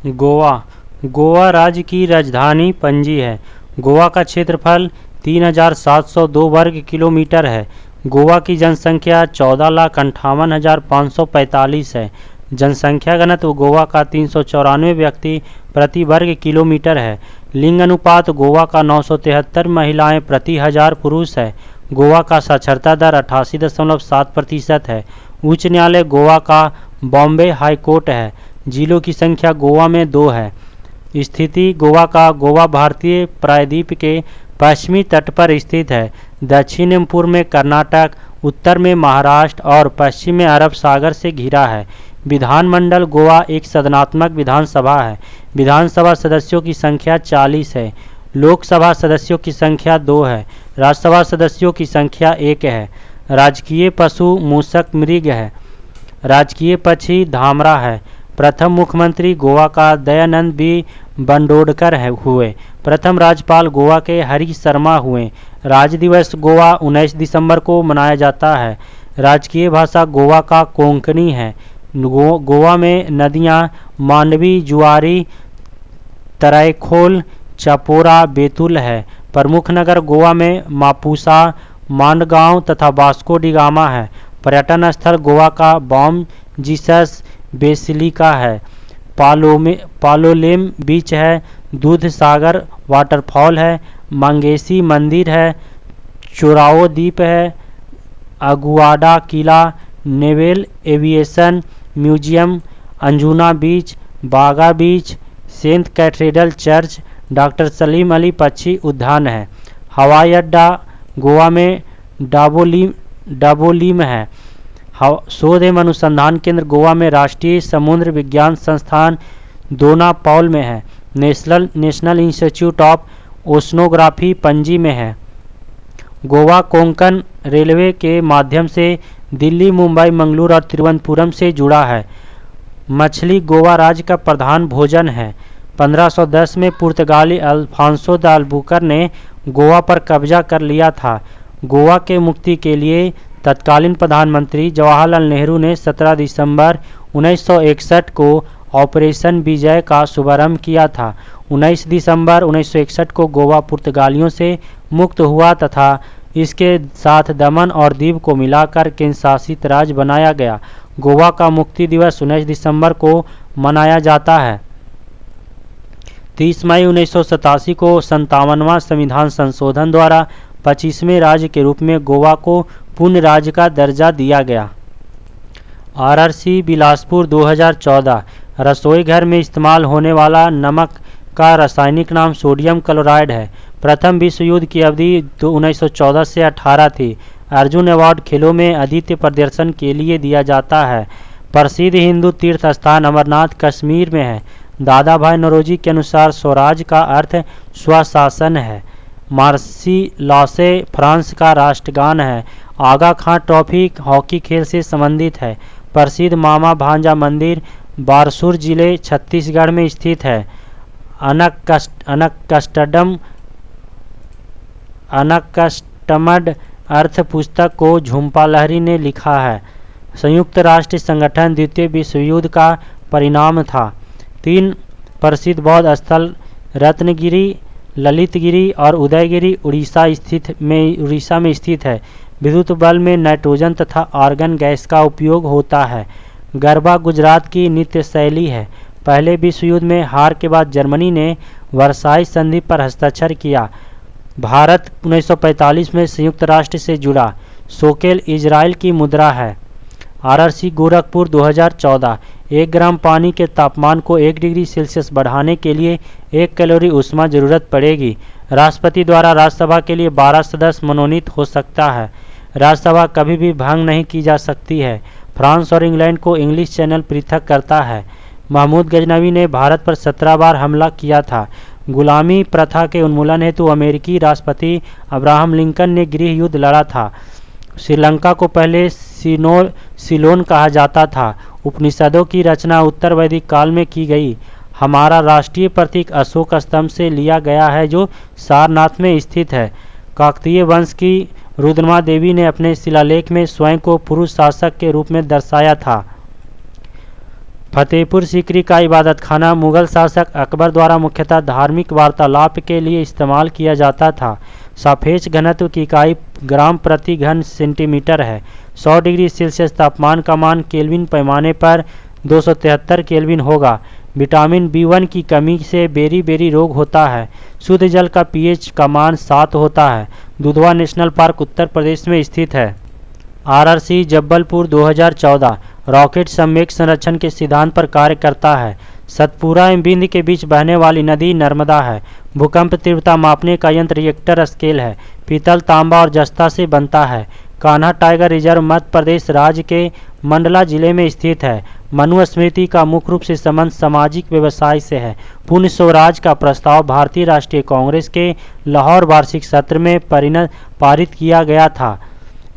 गोवा। गोवा राज्य की राजधानी पणजी है। गोवा का क्षेत्रफल 3,702 वर्ग किलोमीटर है। गोवा की जनसंख्या 14,58,545 है। जनसंख्या घनत्व गोवा का 394 व्यक्ति प्रति वर्ग किलोमीटर है। लिंग अनुपात गोवा का 973 महिलाएं प्रति 1000 पुरुष है। गोवा का साक्षरता दर 88.7% है। उच्च न्यायालय गोवा का बॉम्बे हाई कोर्ट है। जिलों की संख्या गोवा में 2 है। स्थिति गोवा भारतीय प्रायद्वीप के पश्चिमी तट पर स्थित है। दक्षिण एवं पूर्व में कर्नाटक, उत्तर में महाराष्ट्र और पश्चिम में अरब सागर से घिरा है। विधानमंडल गोवा एक सदनात्मक विधानसभा है। विधानसभा सदस्यों की संख्या 40 है। लोकसभा सदस्यों की संख्या 2 है। राज्यसभा सदस्यों की संख्या 1 है। राजकीय पशु मूषक मृग है। राजकीय पक्षी धामरा है। प्रथम मुख्यमंत्री गोवा का दयानंद बी बंडोडकर हुए। प्रथम राज्यपाल गोवा के हरी शर्मा हुए। राज्य दिवस गोवा 19 दिसंबर को मनाया जाता है। राजकीय भाषा गोवा का कोंकणी है। गोवा में नदियां मांडवी, जुआरी, तराईखोल, चपोरा, बेतुल है। प्रमुख नगर गोवा में मापुसा, मांडगांव तथा वास्को डी गामा है। पर्यटन स्थल गोवा का बॉम जीसस बेसिलिका है। पालोलेम बीच है। दूध सागर वाटरफॉल है। मंगेसी मंदिर है। चोराओ द्वीप है। अगुआडा किला, naval aviation museum, Anjuna beach, Baga beach, saint cathedral church, doctor Salim Ali पक्षी उद्यान है। हवाई अड्डा गोवा में डाबोलीम है। शोध एवं अनुसंधान केंद्र गोवा में राष्ट्रीय समुद्र विज्ञान संस्थान दोनापौल में है। National institute of oceanography Panaji में है। गोवा कोंकण रेलवे के माध्यम से दिल्ली, मुंबई, मंगलुरु और तिरुवनंतपुरम से जुड़ा है। मछली गोवा राज्य का प्रधान भोजन है। 1510 में पुर्तगाली अल्फांसो द अल्बुकर ने गोवा पर कब्जा कर लिया था। गोवा के मुक्ति के लिए तत्कालीन प्रधानमंत्री जवाहरलाल नेहरू ने 17 दिसंबर 1961 को ऑपरेशन विजय का शुभारंभ किया था। 19 दिसंबर 1961 को गोवा पुर्तगालियों से मुक्त हुआ तथा इसके साथ दमन और दीव को मिलाकर केंद्र शासित राज्य बनाया गया। गोवा का मुक्ति दिवस 19 दिसंबर को मनाया जाता है। 30 मई 1987 को 57वां संविधान संशोधन द्वारा 25वें राज्य के रूप में गोवा को पूर्ण राज्य का दर्जा दिया गया। आरआरसी बिलासपुर 2014। रसोई घर में इस्तेमाल होने वाला नमक का रासायनिक नाम सोडियम क्लोराइड है। प्रथम विश्व युद्ध की अवधि 1914 से 18 थी। अर्जुन अवार्ड खेलों में अद्वितीय प्रदर्शन के लिए दिया जाता है। प्रसिद्ध हिंदू तीर्थ स्थान अमरनाथ कश्मीर में है। दादा भाई नौरोजी के अनुसार स्वराज का अर्थ स्वशासन है। मार्सिलासे फ्रांस का राष्ट्रगान है। आगा खां ट्रॉफी हॉकी खेल से संबंधित है। प्रसिद्ध मामा भांजा मंदिर बारसूर जिले छत्तीसगढ़ में स्थित है। अनकस्टम्ड अर्थ पुस्तक को झुम्पा लहरी ने लिखा है। संयुक्त राष्ट्र संगठन द्वितीय विश्व युद्ध का परिणाम था। 3 प्रसिद्ध बौद्ध स्थल रत्नगिरी, ललितगिरी और उदयगिरी उड़ीसा में स्थित है। विद्युत बल्ब में नाइट्रोजन तथा आर्गन गैस का उपयोग होता है। गरबा गुजरात की नृत्य शैली है। पहले विश्व युद्ध में हार के बाद जर्मनी ने वर्साई संधि पर हस्ताक्षर किया। भारत 1945 में संयुक्त राष्ट्र से जुड़ा। सोकेल इजराइल की मुद्रा है। आरआरसी गोरखपुर 2014। 1 ग्राम पानी के तापमान को 1 डिग्री सेल्सियस बढ़ाने के लिए 1 कैलोरी ऊष्मा जरूरत पड़ेगी। राष्ट्रपति द्वारा राज्यसभा के लिए 12 सदस्य मनोनीत हो सकता है। राज्यसभा कभी भी भंग नहीं की जा सकती है। फ्रांस और इंग्लैंड को इंग्लिश चैनल पृथक करता है। महमूद गजनवी ने भारत पर 17 बार हमला किया था। गुलामी प्रथा के उन्मूलन हेतु अमेरिकी राष्ट्रपति अब्राहम लिंकन ने गृह युद्ध लड़ा था। श्रीलंका को पहले सिलोन कहा जाता था। उपनिषदों की रचना उत्तर वैदिक काल में की गई। हमारा राष्ट्रीय प्रतीक अशोक स्तंभ से लिया गया है जो सारनाथ में स्थित है। काकतीय वंश की रुद्रमा देवी ने अपने शिलालेख में स्वयं को पुरुष शासक के रूप में दर्शाया था। फतेहपुर सीकरी का इबादत खाना मुगल शासक अकबर द्वारा मुख्यतः धार्मिक वार्तालाप के लिए इस्तेमाल किया जाता था। सापेक्ष घनत्व की इकाई ग्राम प्रति घन सेंटीमीटर है। 100 डिग्री सेल्सियस तापमान का मान केल्विन पैमाने पर 273 केल्विन होगा। विटामिन B1 की कमी से बेरी रोग होता है। शुद्ध जल का pH का मान 7 होता है। दुधवा नेशनल पार्क उत्तर प्रदेश में स्थित है। RRC जबलपुर 2014 रॉकेट सम्वेक संरक्षण के सिद्धांत पर कार्य करता है। सतपुरा एवं बिंद के बीच बहने वाली नदी नर्मदा है। भूकंप तीव्रता मापने का यंत्र रिएक्टर स्केल है। पीतल, तांबा और जस्ता से बनता है। कान्हा टाइगर रिजर्व मध्य प्रदेश राज्य के मंडला जिले में स्थित है। मनुस्मृति का मुख्य रूप से संबंध सामाजिक व्यवसाय से है। पूर्ण स्वराज का प्रस्ताव भारतीय राष्ट्रीय कांग्रेस के लाहौर वार्षिक सत्र में पारित किया गया था।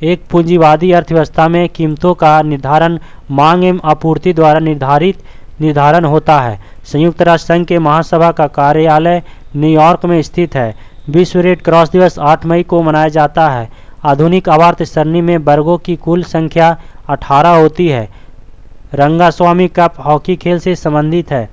एक पूंजीवादी अर्थव्यवस्था में कीमतों का निर्धारण मांग एवं आपूर्ति द्वारा निर्धारण होता है। संयुक्त राष्ट्र संघ के महासभा का कार्यालय न्यूयॉर्क में स्थित है। विश्व रेड क्रॉस दिवस 8 मई को मनाया जाता है। आधुनिक आवर्त सरणी में वर्गों की कुल संख्या 18 होती है। रंगास्वामी कप हॉकी खेल से संबंधित है।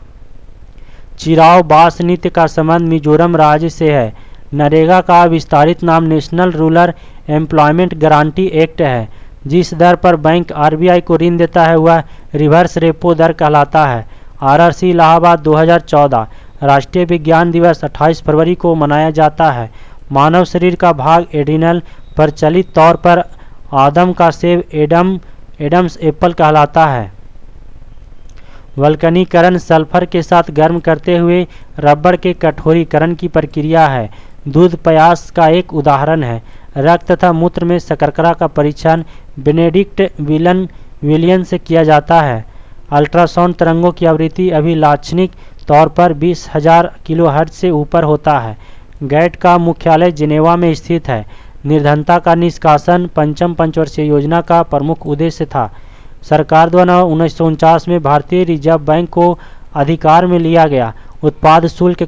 चिराव बास नृत्य का संबंध मिजोरम राज्य से है। नरेगा का विस्तारित नाम national rural employment guarantee act है। जिस दर पर बैंक RBI को ऋण देता है वह रिवर्स रेपो दर कहलाता है। RRC इलाहाबाद 2014 राष्ट्रीय विज्ञान दिवस 28 फरवरी को मनाया जाता है। मानव शरीर का भाग एड्रिनल प्रचलित तौर पर आदम का सेब एडम्स एप्पल कहलाता है। वल्कनीकरण सल्फर के साथ गर्म करते हुए रबड़ के कठोरीकरण की प्रक्रिया है। दूध प्रयास का एक उदाहरण है। रक्त तथा मूत्र में शकरकरा का परीक्षण बेनेडिक्ट विलियन से किया जाता है। अल्ट्रासाउंड तरंगों की आवृत्ति अभिलाक्षणिक तौर पर 20,000 किलोहर्ट्ज से ऊपर होता है। गैट का मुख्यालय जिनेवा में स्थित है। निर्धनता का निष्कासन पंचम पंचवर्षीय योजना का प्रमुख उद्देश्य था। सरकार द्वारा 1949 में भारतीय रिजर्व बैंक को अधिकार में लिया गया। उत्पाद शुल्क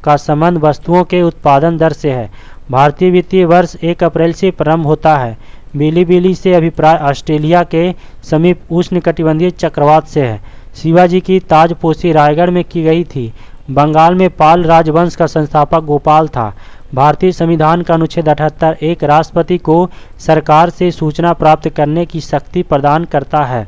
का संबंध वस्तुओं के उत्पादन दर से है। भारतीय वित्तीय वर्ष 1 अप्रैल से प्रारंभ होता है। बिली से अभिप्राय ऑस्ट्रेलिया के समीप उष्णकटिबंधीय चक्रवात से है। शिवाजी की ताजपोशी रायगढ़ में की गई थी। बंगाल में पाल राजवंश का संस्थापक गोपाल था। भारतीय संविधान का अनुच्छेद 78 एक राष्ट्रपति को सरकार से सूचना प्राप्त करने की शक्ति प्रदान करता है।